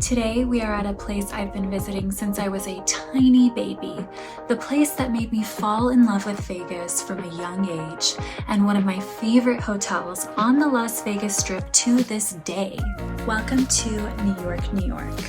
Today we are at a place I've been visiting since I was a tiny baby, the place that made me fall in love with Vegas from a young age, and one of my favorite hotels on the Las Vegas Strip to this day. Welcome to New York, New York.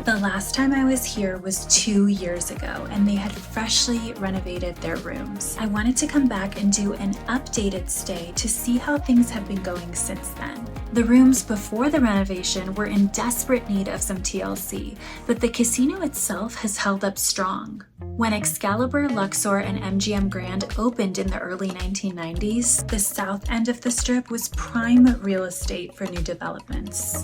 The last time I was here was 2 years ago, and they had freshly renovated their rooms. I wanted to come back and do an updated stay to see how things have been going since then. The rooms before the renovation were in desperate need of some TLC, but the casino itself has held up strong. When Excalibur, Luxor, and MGM Grand opened in the early 1990s, the south end of the Strip was prime real estate for new developments.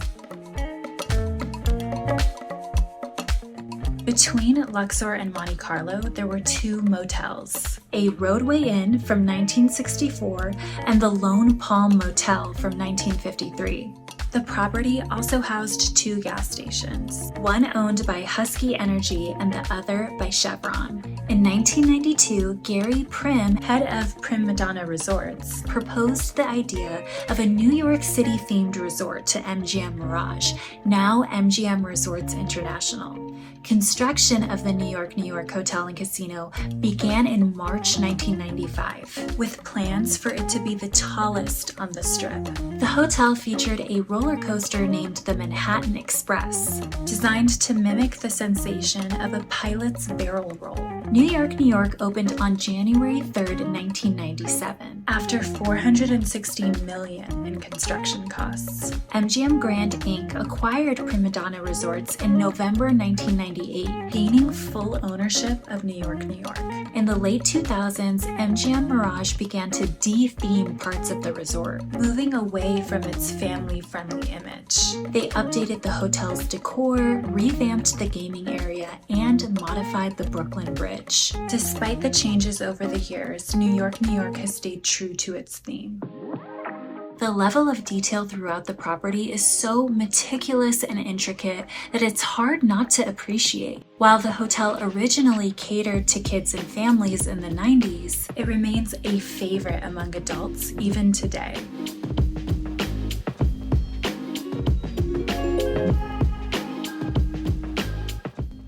Between Luxor and Monte Carlo, there were two motels, a Roadway Inn from 1964 and the Lone Palm Motel from 1953. The property also housed two gas stations, one owned by Husky Energy and the other by Chevron. In 1992, Gary Prim, head of Prim Madonna Resorts, proposed the idea of a New York City-themed resort to MGM Mirage, now MGM Resorts International. Construction of the New York, New York Hotel and Casino began in March 1995, with plans for it to be the tallest on the Strip. The hotel featured a roller coaster named the Manhattan Express, designed to mimic the sensation of a pilot's barrel roll. New York, New York opened on January 3rd, 1997, after $460 million in construction costs. MGM Grand Inc. acquired Primadonna Resorts in November 1998, gaining full ownership of New York, New York. In the late 2000s, MGM Mirage began to de-theme parts of the resort, moving away from its family-friendly image. They updated the hotel's decor, revamped the gaming area, and modified the Brooklyn Bridge. Despite the changes over the years, New York, New York has stayed true to its theme. The level of detail throughout the property is so meticulous and intricate that it's hard not to appreciate. While the hotel originally catered to kids and families in the 90s, it remains a favorite among adults even today.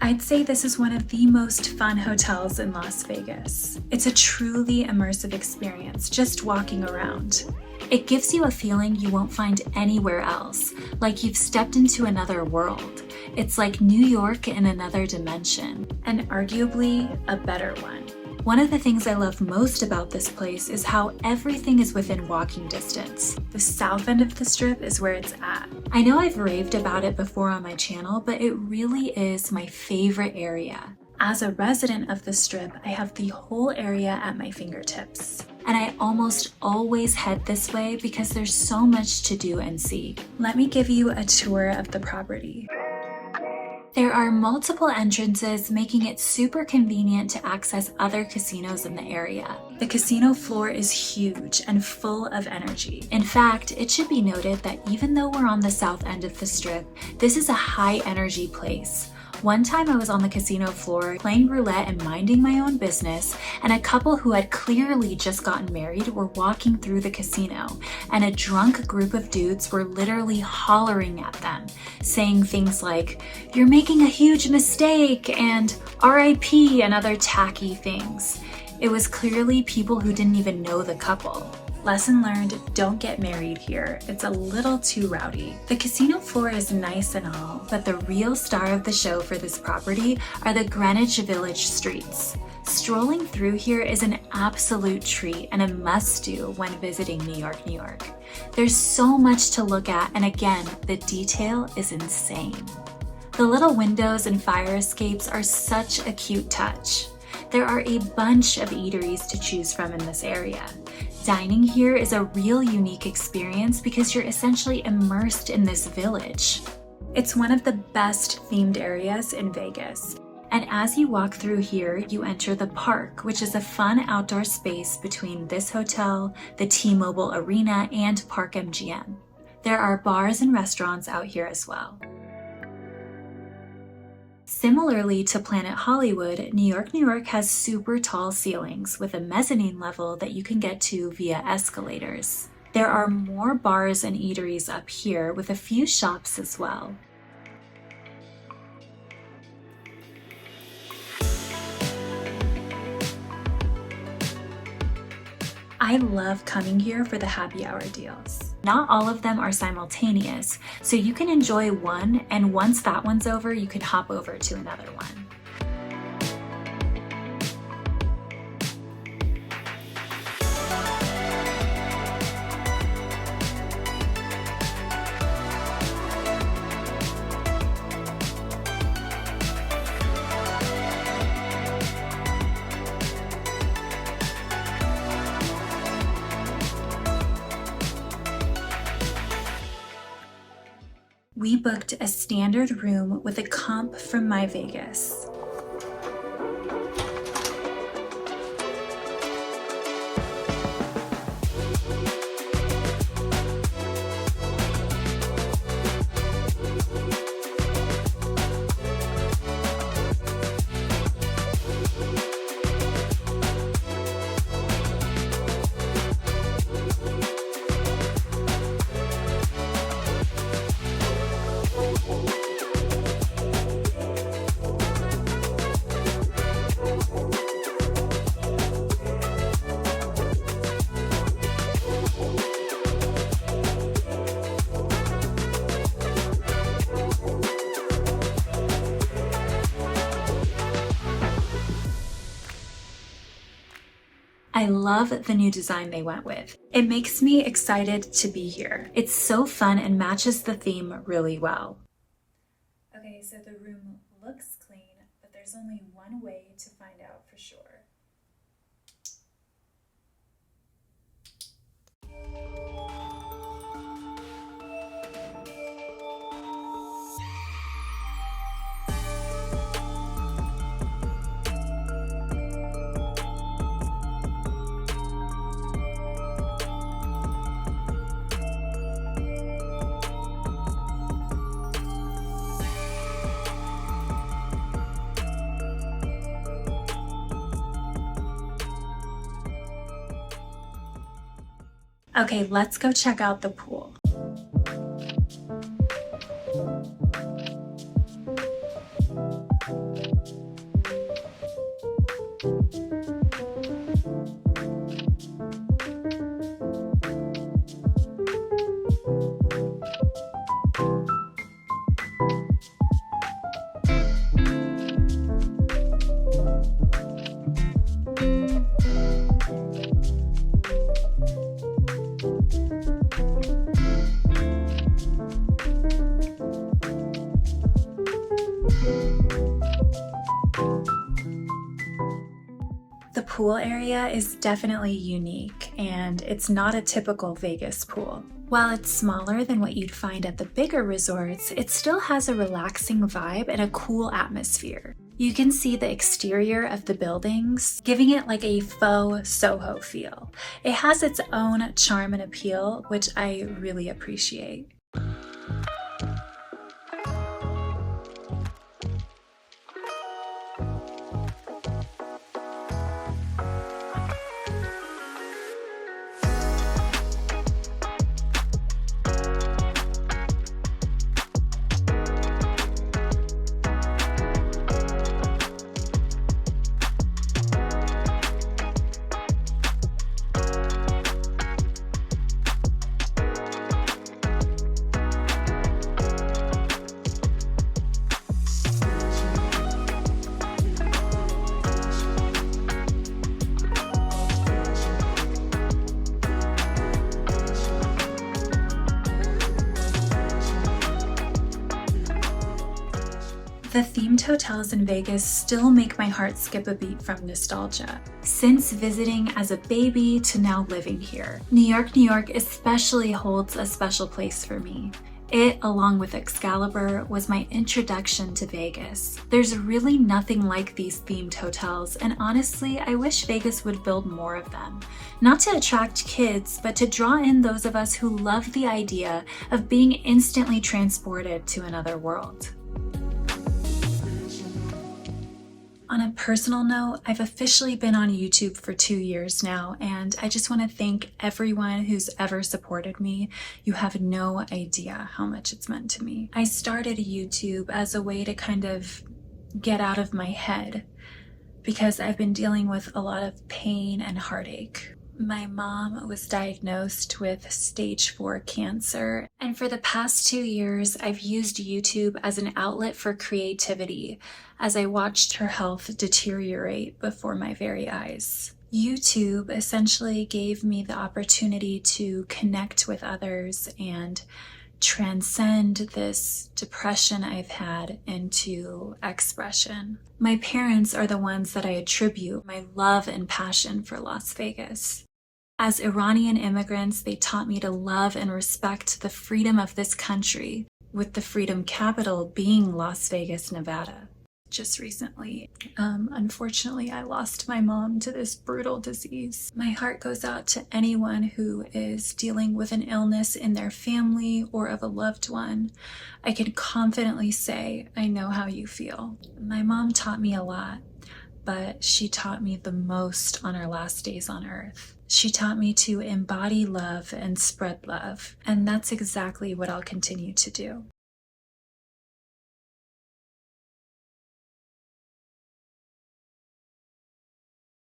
I'd say this is one of the most fun hotels in Las Vegas. It's a truly immersive experience just walking around. It gives you a feeling you won't find anywhere else, like you've stepped into another world. It's like New York in another dimension, and arguably a better one. One of the things I love most about this place is how everything is within walking distance. The south end of the Strip is where it's at. I know I've raved about it before on my channel, but it really is my favorite area. As a resident of the Strip, I have the whole area at my fingertips. And I almost always head this way because there's so much to do and see. Let me give you a tour of the property. There are multiple entrances, making it super convenient to access other casinos in the area. The casino floor is huge and full of energy. In fact, it should be noted that even though we're on the south end of the Strip, this is a high energy place. One time I was on the casino floor playing roulette and minding my own business, and a couple who had clearly just gotten married were walking through the casino, and a drunk group of dudes were literally hollering at them, saying things like, "You're making a huge mistake," and "RIP," and other tacky things. It was clearly people who didn't even know the couple. Lesson learned, don't get married here. It's a little too rowdy. The casino floor is nice and all, but the real star of the show for this property are the Greenwich Village streets. Strolling through here is an absolute treat and a must-do when visiting New York, New York. There's so much to look at, and again, the detail is insane. The little windows and fire escapes are such a cute touch. There are a bunch of eateries to choose from in this area. Dining here is a real unique experience because you're essentially immersed in this village. It's one of the best themed areas in Vegas. And as you walk through here, you enter the park, which is a fun outdoor space between this hotel, the T-Mobile Arena, and Park MGM. There are bars and restaurants out here as well. Similarly to Planet Hollywood, New York has super tall ceilings with a mezzanine level that you can get to via escalators. There are more bars and eateries up here with a few shops as well. I love coming here for the happy hour deals. Not all of them are simultaneous, so you can enjoy one, and once that one's over, you can hop over to another one. We booked a standard room with a comp from My Vegas. I love the new design they went with. It makes me excited to be here. It's so fun and matches the theme really well. Okay, so the room looks clean, but there's only one way to find out for sure. Okay, let's go check out the pool. The pool area is definitely unique, and it's not a typical Vegas pool. While it's smaller than what you'd find at the bigger resorts, it still has a relaxing vibe and a cool atmosphere. You can see the exterior of the buildings, giving it like a faux Soho feel. It has its own charm and appeal, which I really appreciate. The themed hotels in Vegas still make my heart skip a beat from nostalgia. Since visiting as a baby to now living here, New York especially holds a special place for me. It, along with Excalibur, was my introduction to Vegas. There's really nothing like these themed hotels, and honestly, I wish Vegas would build more of them. Not to attract kids, but to draw in those of us who love the idea of being instantly transported to another world. On a personal note, I've officially been on YouTube for 2 years now, and I just want to thank everyone who's ever supported me. You have no idea how much it's meant to me. I started YouTube as a way to kind of get out of my head because I've been dealing with a lot of pain and heartache. My mom was diagnosed with stage 4 cancer, and for the past 2 years, I've used YouTube as an outlet for creativity as I watched her health deteriorate before my very eyes. YouTube essentially gave me the opportunity to connect with others and transcend this depression I've had into expression. My parents are the ones that I attribute my love and passion for Las Vegas. As Iranian immigrants, they taught me to love and respect the freedom of this country, with the freedom capital being Las Vegas, Nevada. Just recently, unfortunately, I lost my mom to this brutal disease. My heart goes out to anyone who is dealing with an illness in their family or of a loved one. I can confidently say I know how you feel. My mom taught me a lot, but she taught me the most on her last days on earth. She taught me to embody love and spread love, and that's exactly what I'll continue to do.